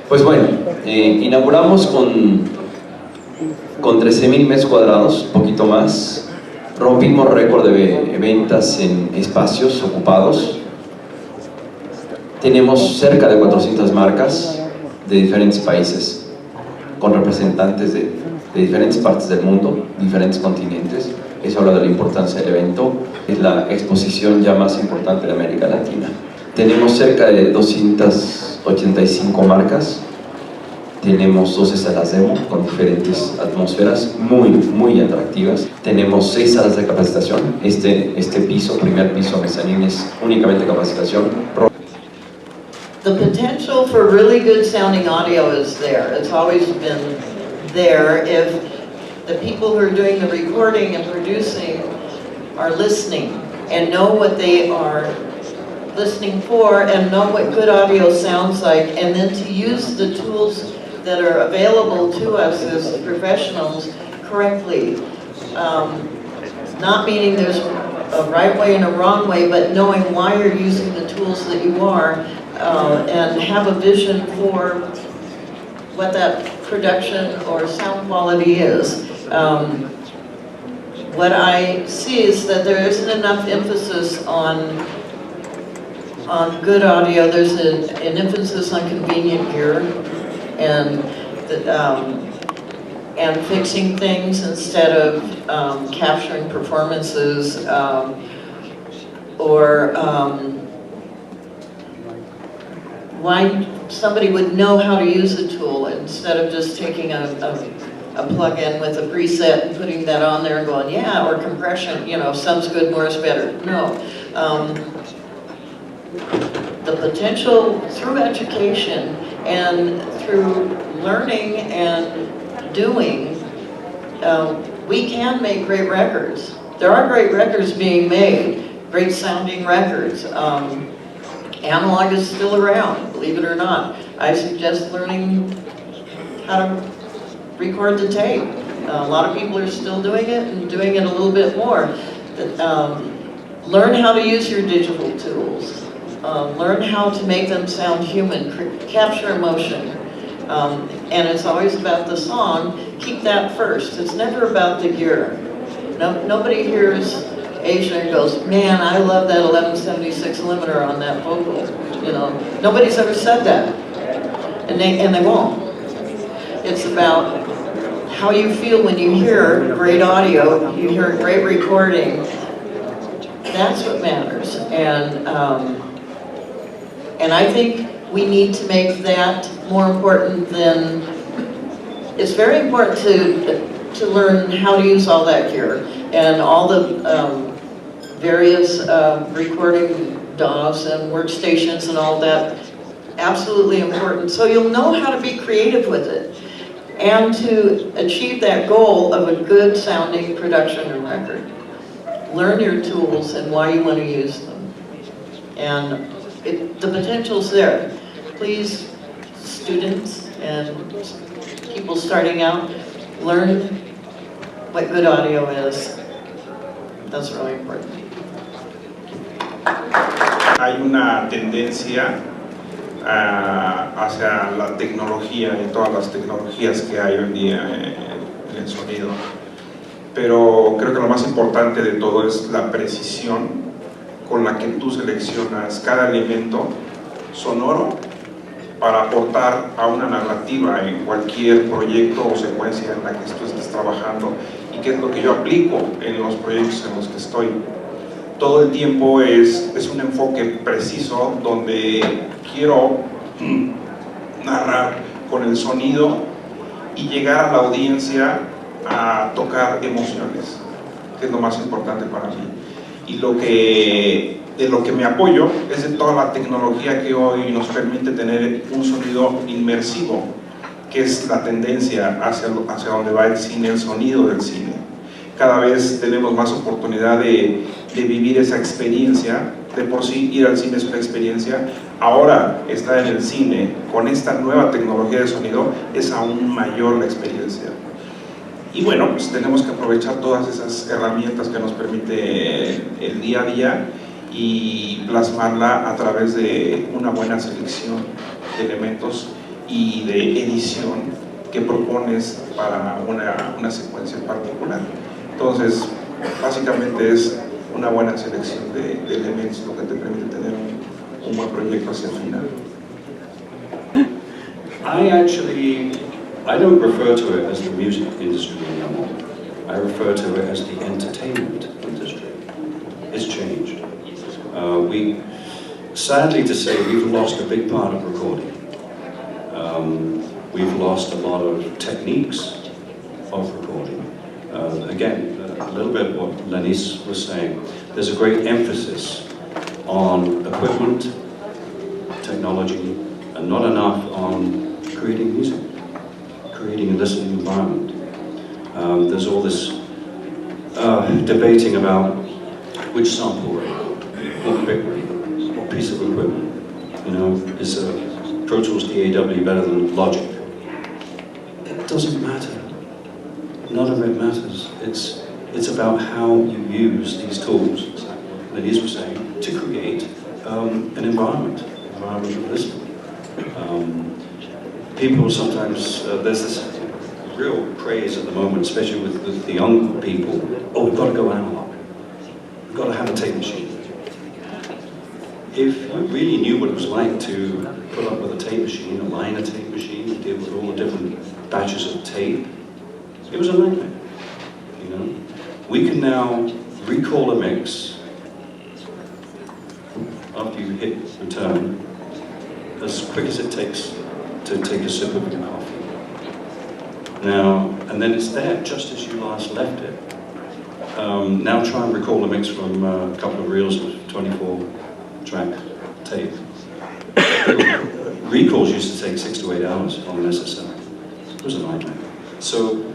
Pues bueno, inauguramos con 13,000 metros cuadrados, poquito más. Rompimos récord de ventas en espacios ocupados. Tenemos cerca de 400 marcas de diferentes países, con representantes de diferentes partes del mundo, diferentes continentes. Eso habla de la importancia del evento. Es la exposición ya más importante de América Latina. Tenemos cerca de 285 marcas. Tenemos 12 salas demo con diferentes atmósferas muy atractivas. Tenemos 6 salas de capacitación. Este piso, primer piso mezanín, es únicamente capacitación. The potential for really good sounding audio is there. It's always been there if the people who are doing the recording and producing are listening and know what they are listening for and know what good audio sounds like, and then to use the tools that are available to us as professionals correctly. Not meaning there's a right way and a wrong way, but knowing why you're using the tools that you are, and have a vision for what that production or sound quality is. What I see is that there isn't enough emphasis on good audio. There's an emphasis on convenient gear and fixing things instead of capturing performances or why somebody would know how to use a tool instead of just taking a plug-in with a preset and putting that on there and going, yeah, or compression, you know, some's good, more is better. No. The potential through education and through learning and doing, we can make great records. There are great records being made, great sounding records. Analog is still around, believe it or not. I suggest learning how to record the tape. A lot of people are still doing it and doing it a little bit more. Learn how to use your digital tools. Learn how to make them sound human, capture emotion. And it's always about the song. Keep that first. It's never about the gear. Nobody hears Asia and goes, man, I love that 1176 limiter on that vocal. You know, nobody's ever said that, and they won't. It's about how you feel when you hear great audio, you hear a great recording. That's what matters, and I think we need to make that more important than. It's very important to learn how to use all that gear and all the various recording DAWs and workstations and all that. Absolutely important. So you'll know how to be creative with it and to achieve that goal of a good sounding production and record. Learn your tools and why you want to use them. And the potential's there. Please, students and people starting out, learn what good audio is. That's really important. Hay una tendencia hacia la tecnología y todas las tecnologías que hay hoy en día en el sonido, pero creo que lo más importante de todo es la precisión con la que tú seleccionas cada elemento sonoro para aportar a una narrativa en cualquier proyecto o secuencia en la que tú estés trabajando, y que es lo que yo aplico en los proyectos en los que estoy. Todo el tiempo es un enfoque preciso donde quiero narrar con el sonido y llegar a la audiencia a tocar emociones, que es lo más importante para mí. Y de lo que me apoyo es de toda la tecnología que hoy nos permite tener un sonido inmersivo, que es la tendencia hacia donde va el cine, el sonido del cine. Cada vez tenemos más oportunidad de vivir esa experiencia. De por sí ir al cine es una experiencia. Ahora estar en el cine con esta nueva tecnología de sonido es aún mayor la experiencia. Y bueno, pues tenemos que aprovechar todas esas herramientas que nos permite el día a día y plasmarla a través de una buena selección de elementos y de edición que propones para una secuencia particular. Entonces, básicamente es una buena selección de elementos lo que te permite tener un buen proyecto hacia el final. I don't refer to it as the music industry anymore. I refer to it as the entertainment industry. It's changed. Sadly to say, we've lost a big part of recording. We've lost a lot of techniques of recording. Again, a little bit what Lenise was saying. There's a great emphasis on equipment, technology, and not enough on creating music, creating a listening environment. There's all this debating about which sample rate, what bit rate, what piece of equipment. You know, is a Pro Tools DAW better than Logic? It doesn't matter. None of it matters. It's about how you use these tools, as Lenise was saying, to create an environment of listening. People sometimes, there's this real craze at the moment, especially with the young people, oh, we've got to go analog. We've got to have a tape machine. If you really knew what it was like to put up with a tape machine, align a tape machine, deal with all the different batches of tape, it was a nightmare, you know? We can now recall a mix after you hit return as quick as it takes to take a sip of your coffee. Now, and then it's there just as you last left it. Now try and recall a mix from a couple of reels of 24-track tape. Recalls used to take 6 to 8 hours on an SSL. It was a nightmare. So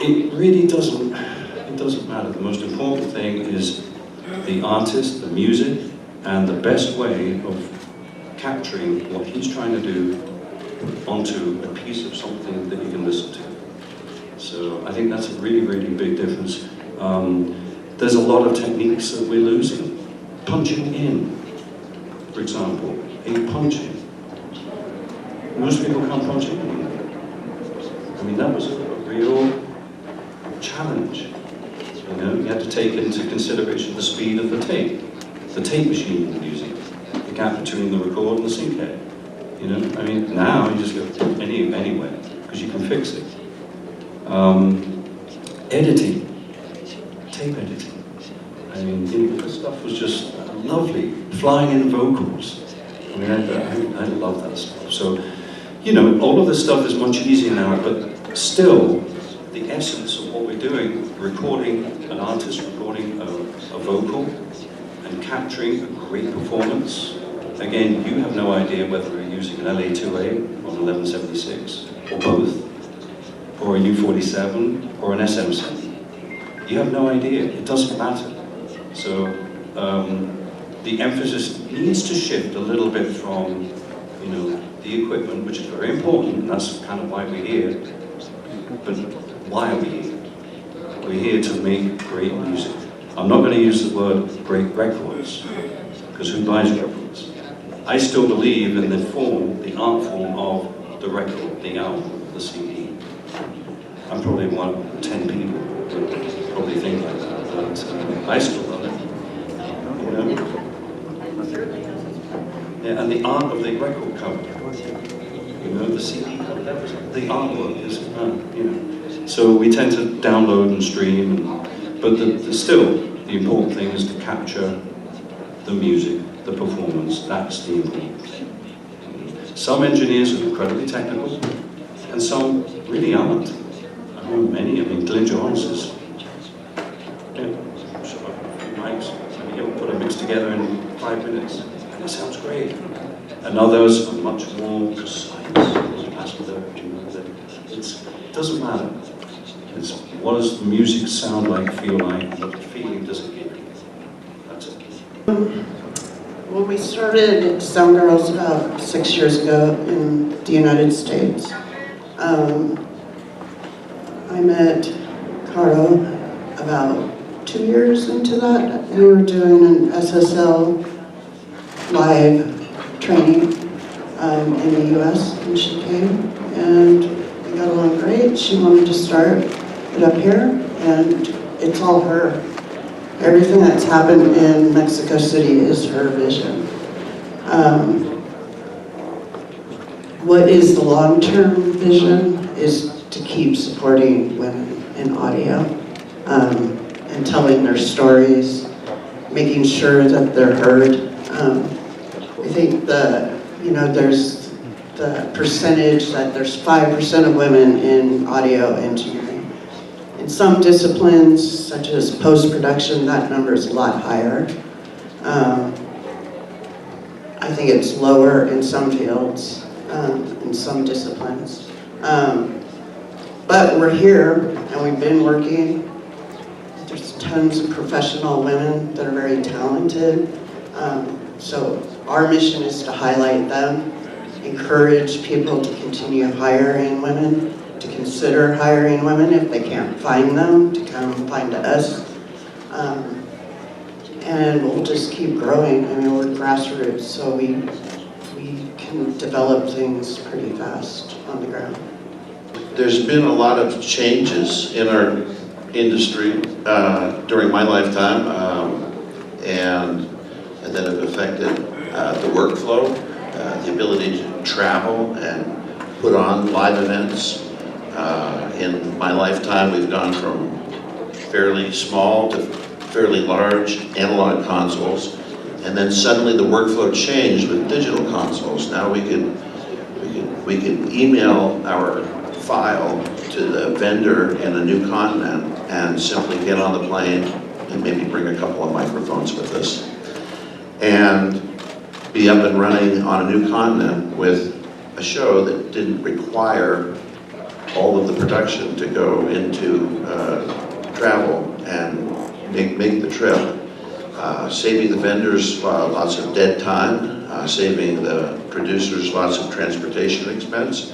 it really doesn't matter. The most important thing is the artist, the music, and the best way of capturing what he's trying to do onto a piece of something that you can listen to. So I think that's a really, really big difference. There's a lot of techniques that we're losing. Punching in, for example, a punch-in. Most people can't punch in anymore. I mean, that was a real challenge. You know, you had to take into consideration the speed of the tape machine you were using, the gap between the record and the sync head. You know, I mean, now you just go anywhere because you can fix it. Editing, tape editing. I mean, you know, this stuff was just lovely. Flying in vocals. I mean, I love that stuff. So, you know, all of this stuff is much easier now, but still, the essence of what we're doing, recording an artist, recording a vocal, and capturing a great performance. Again, you have no idea whether we're using an LA2A or an 1176, or both, or a U47, or an SM7. You have no idea. It doesn't matter. So the emphasis needs to shift a little bit from, you know, the equipment, which is very important, and that's kind of why we're here. But why are we here? We're here to make great music. I'm not going to use the word great records, because who buys records? I still believe in the form, the art form of the record, the album, the CD. I'm probably one of 10 people that probably think like that, but I still love it. You know? Yeah, and the art of the record cover, you know, the CD cover, the artwork is, you know. So we tend to download and stream, but still, the important thing is to capture the music, the performance. That's the important thing. Some engineers are incredibly technical, and some really aren't. I know many. I mean, Glenn Johns is, mics, and he'll put a mix together in 5 minutes, and it sounds great. And others are much more precise. It doesn't matter. It's what does the music sound like, feel like, what feeling does it give you? That's it. When we started Sound Girls about 6 years ago in the United States, I met Caro about 2 years into that. We were doing an SSL live training in the US, and she came, and we got along great. She wanted to start it up here, and it's all her. Everything that's happened in Mexico City is her vision. What is the long-term vision is to keep supporting women in audio and telling their stories, making sure that they're heard. I think there's the percentage that there's 5% of women in audio engineering. In some disciplines, such as post-production, that number is a lot higher. I think it's lower in some fields, in some disciplines. But we're here, and we've been working. There's tons of professional women that are very talented. So our mission is to highlight them, encourage people to continue hiring women, to consider hiring women if they can't find them, to come find us. And we'll just keep growing. I mean, we're grassroots, so we can develop things pretty fast on the ground. There's been a lot of changes in our industry during my lifetime, and that have affected the workflow, the ability to travel and put on live events. In my lifetime, we've gone from fairly small to fairly large analog consoles, and then suddenly the workflow changed with digital consoles. Now we can email our file to the vendor in a new continent and simply get on the plane and maybe bring a couple of microphones with us and be up and running on a new continent with a show that didn't require all of the production to go into travel and make the trip, saving the vendors lots of dead time, saving the producers lots of transportation expense.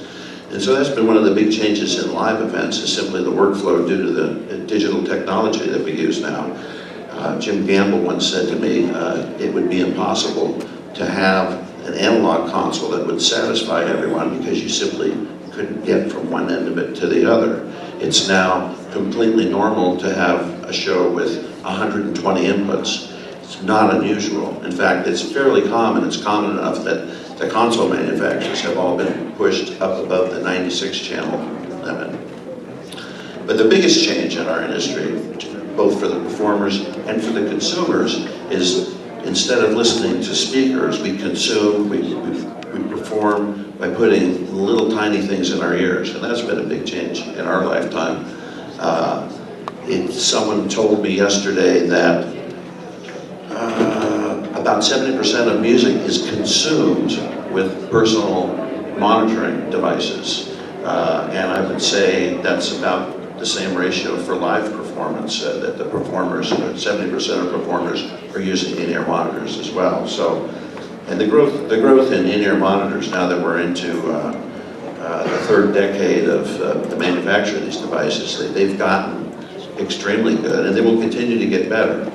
And so that's been one of the big changes in live events, is simply the workflow due to the digital technology that we use now. Jim Gamble once said to me, it would be impossible to have an analog console that would satisfy everyone because you simply couldn't get from one end of it to the other. It's now completely normal to have a show with 120 inputs. It's not unusual. In fact, it's fairly common. It's common enough that the console manufacturers have all been pushed up above the 96 channel limit. But the biggest change in our industry, both for the performers and for the consumers, is instead of listening to speakers, we consume, we perform by putting little tiny things in our ears, and that's been a big change in our lifetime. Someone told me yesterday that about 70% of music is consumed with personal monitoring devices, and I would say that's about the same ratio for live performance, that the performers, 70% of performers are using in-ear monitors as well. So, and the growth in in-ear monitors, now that we're into the third decade of the manufacture of these devices, they've gotten extremely good, and they will continue to get better.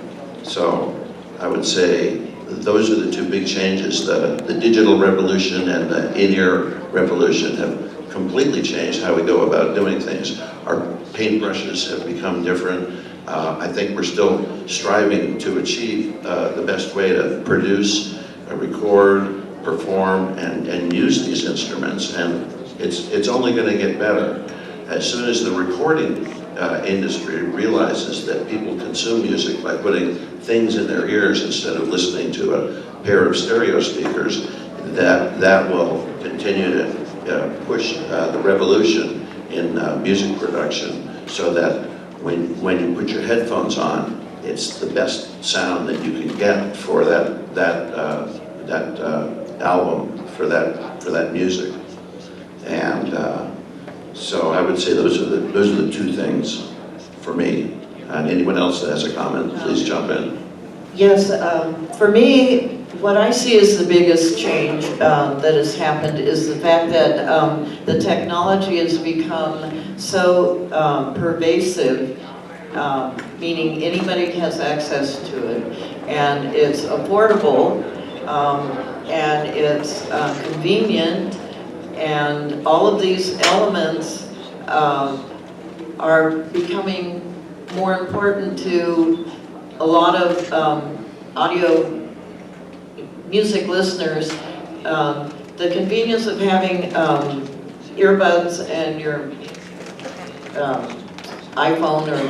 So I would say those are the two big changes. The digital revolution and the in-ear revolution have completely changed how we go about doing things. Our paintbrushes have become different. I think we're still striving to achieve the best way to produce, record, perform, and use these instruments, and it's only going to get better. As soon as the recording industry realizes that people consume music by putting things in their ears instead of listening to a pair of stereo speakers, that will continue to push the revolution in music production, so that when you put your headphones on, it's the best sound that you can get for that album, for that music. And so I would say those are the two things for me. And anyone else that has a comment, please jump in. Yes, for me, what I see as the biggest change that has happened is the fact that the technology has become so pervasive meaning anybody has access to it, and it's affordable, and it's convenient, and all of these elements are becoming more important to a lot of audio music listeners. The convenience of having earbuds and your iPhone or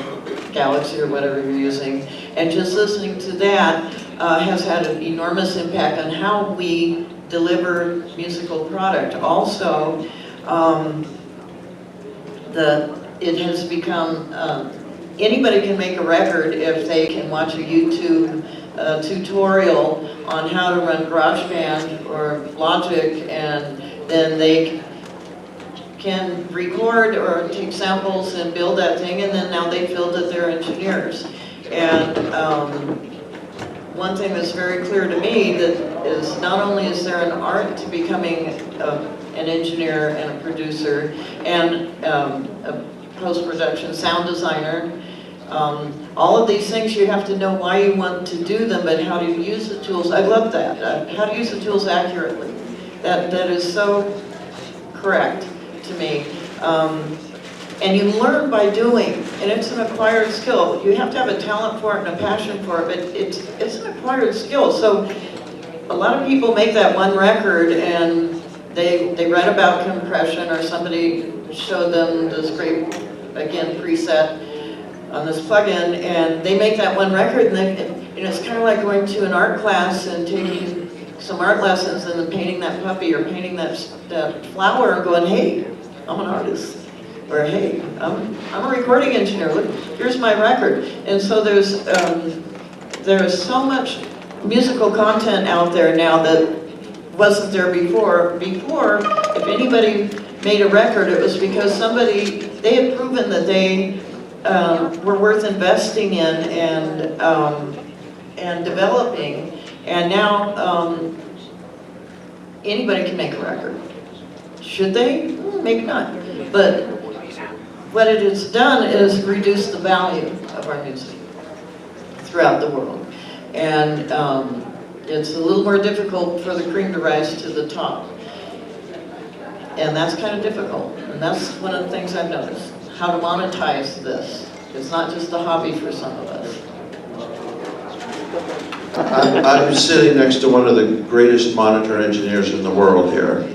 Galaxy or whatever you're using, and just listening to that has had an enormous impact on how we deliver musical product. Also, it has become, anybody can make a record if they can watch a YouTube tutorial on how to run GarageBand or Logic, and then they can record or take samples and build that thing, and then now they feel that they're engineers. And one thing that's very clear to me that is not only is there an art to becoming an engineer and a producer and a post-production sound designer, all of these things you have to know why you want to do them, but how to use the tools. I love that. How to use the tools accurately. That is so correct to me. And you learn by doing, and it's an acquired skill. You have to have a talent for it and a passion for it, but it's an acquired skill. So a lot of people make that one record and they read about compression, or somebody showed them this great, again, preset on this plugin, and they make that one record, and it's kind of like going to an art class and taking some art lessons and then painting that puppy or painting that flower and going, hey, I'm an artist. Or hey, I'm a recording engineer, look, here's my record. And so there is so much musical content out there now that wasn't there before. Before, if anybody made a record, it was because they had proven that they were worth investing in and developing. And now anybody can make a record. Should they? Maybe not. But what it has done is reduce the value of our music throughout the world. And it's a little more difficult for the cream to rise to the top. And that's kind of difficult. And that's one of the things I've noticed, how to monetize this. It's not just a hobby for some of us. I'm sitting next to one of the greatest monitor engineers in the world here.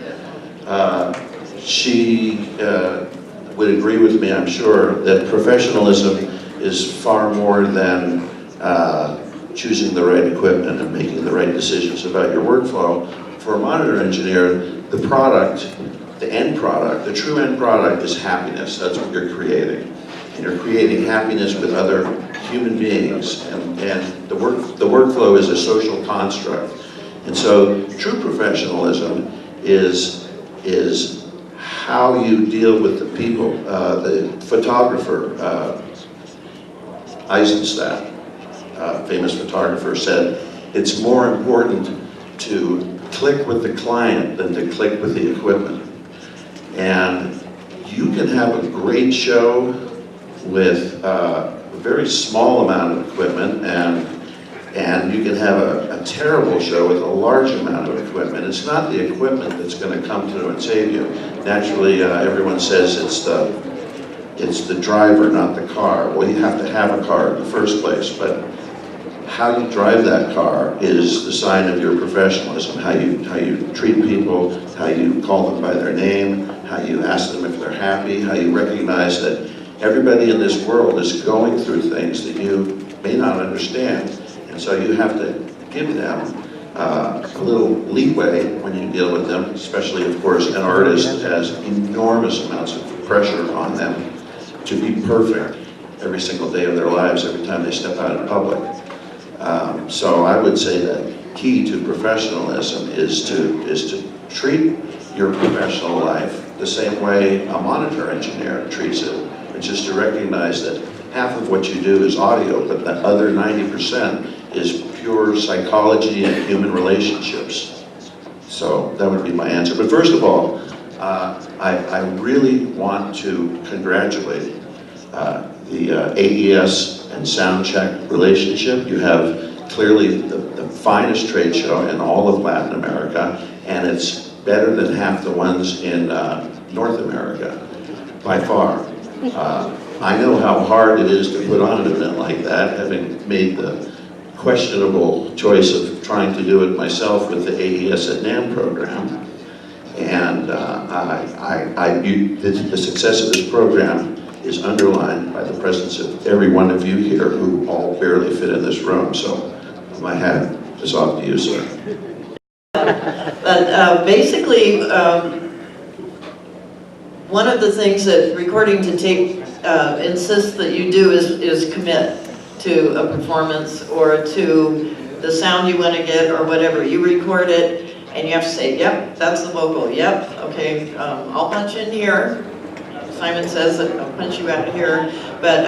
She would agree with me, I'm sure, that professionalism is far more than choosing the right equipment and making the right decisions about your workflow. For a monitor engineer, the product, the end product, the true end product is happiness. That's what you're creating. And you're creating happiness with other human beings. And the workflow is a social construct. And so true professionalism is how you deal with the people. The photographer, Eisenstadt, famous photographer, said, it's more important to click with the client than to click with the equipment. And you can have a great show with a very small amount of equipment, and you can have a terrible show with a large amount of equipment. It's not the equipment that's going to come to and save you. Naturally, everyone says it's the driver, not the car. Well, you have to have a car in the first place, but how you drive that car is the sign of your professionalism. How you treat people, how you call them by their name, how you ask them if they're happy, how you recognize that everybody in this world is going through things that you may not understand. And so you have to give them a little leeway when you deal with them, especially, of course, an artist that has enormous amounts of pressure on them to be perfect every single day of their lives, every time they step out in public. So I would say that key to professionalism is to treat your professional life the same way a monitor engineer treats it, which is to recognize that half of what you do is audio, but the other 90% is pure psychology and human relationships. So that would be my answer. But first of all, I really want to congratulate AES and sound check relationship. You have clearly the finest trade show in all of Latin America, and it's better than half the ones in North America, by far. I know how hard it is to put on an event like that, having made the questionable choice of trying to do it myself with the AES at NAM program. And the success of this program is underlined by the presence of every one of you here who all barely fit in this room. So my hat is off to you, sir. But basically, one of the things that recording to tape insists that you do is commit to a performance or to the sound you want to get or whatever. You record it and you have to say, yep, that's the vocal, yep, okay, I'll punch in here. Simon says that I'll punch you out here, but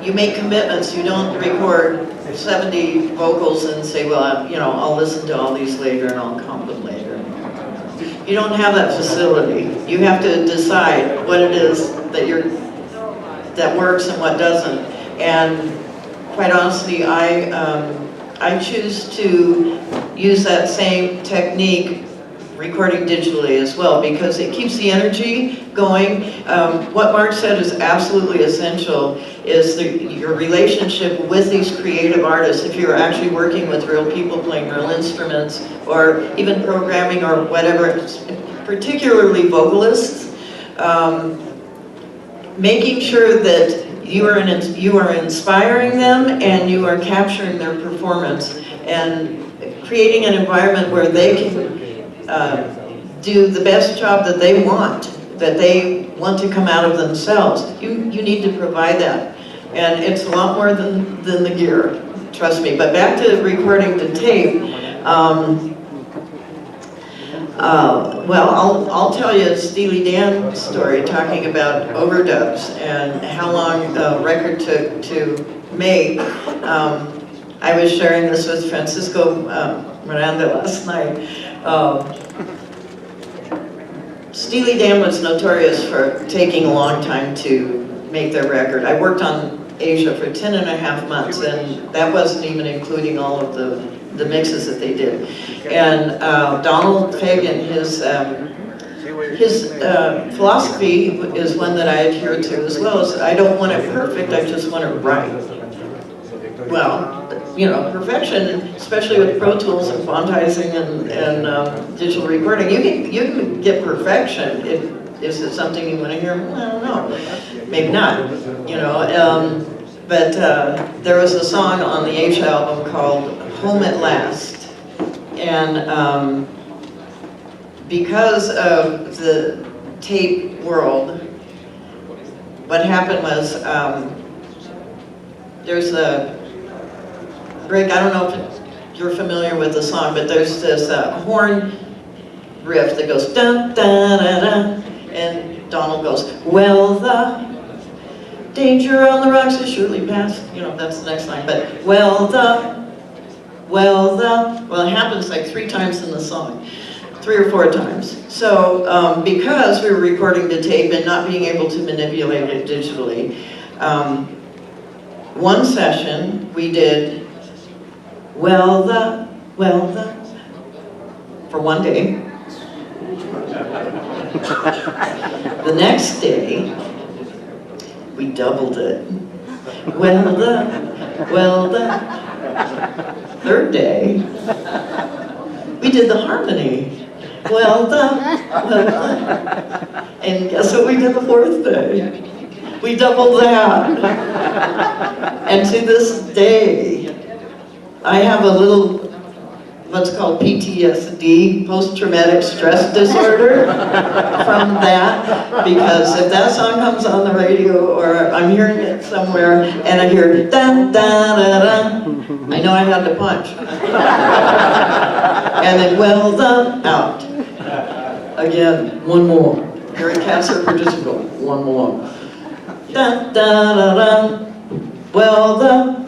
you make commitments. You don't record 70 vocals and say, well, I'll listen to all these later and I'll comp them later. You don't have that facility. You have to decide what it is that works and what doesn't. And quite honestly, I choose to use that same technique recording digitally as well, because it keeps the energy going. What Mark said is absolutely essential, is your relationship with these creative artists. If you're actually working with real people playing real instruments, or even programming or whatever, particularly vocalists, making sure that you are inspiring them and you are capturing their performance and creating an environment where they can do the best job that they want to come out of themselves. You need to provide that. And it's a lot more than the gear, trust me. But back to recording to tape, well, I'll tell you a Steely Dan story talking about overdubs and how long a record took to make. I was sharing this with Francisco Miranda last night. Steely Dan was notorious for taking a long time to make their record. I worked on Asia for 10.5 months, and that wasn't even including all of the mixes that they did. And Donald Fagen, his philosophy is one that I adhere to as well. Is I don't want it perfect, I just want it right. Well, perfection, especially with Pro Tools and quantizing and digital recording, you can get perfection. Is it something you want to hear? I don't know. Maybe not. But there was a song on the H album called Home at Last. And because of the tape world, what happened was there's a break. I don't know if you're familiar with the song, but there's this horn riff that goes dun dun dun dun, and Donald goes, well, the danger on the rocks is surely past. That's the next line. But well, it happens like 3 times in the song, 3 or 4 times. So because we were recording to tape and not being able to manipulate it digitally, one session we did well the for one day. The next day we doubled it. Well the third day we did the harmony. Well the and guess what we did the 4th day? We doubled that. And to this day, I have a little, what's called PTSD, post-traumatic stress disorder, from that, because if that song comes on the radio or I'm hearing it somewhere and I hear dun dun dun dun, I know I had to punch. And then well done, out. Again, one more. Very cancer producer, go, one more. Dun dun dun dun, well done.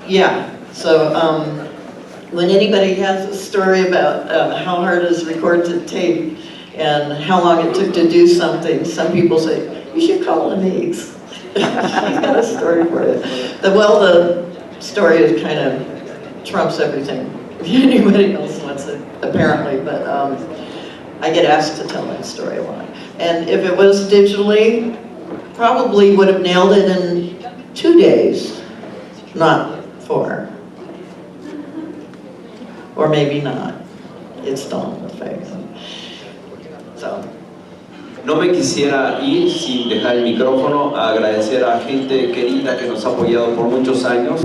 Yeah, so when anybody has a story about how hard it is to record to tape, and how long it took to do something. Some people say, you should call Anise. She's got a story for you. The story is kind of trumps everything. If anybody else wants it, apparently, but I get asked to tell that story a lot. And if it was digitally, probably would have nailed it in 2 days, not 4. Or maybe not. It's done with faith. So. No me quisiera ir sin dejar el micrófono a agradecer a gente querida que nos ha apoyado por muchos años.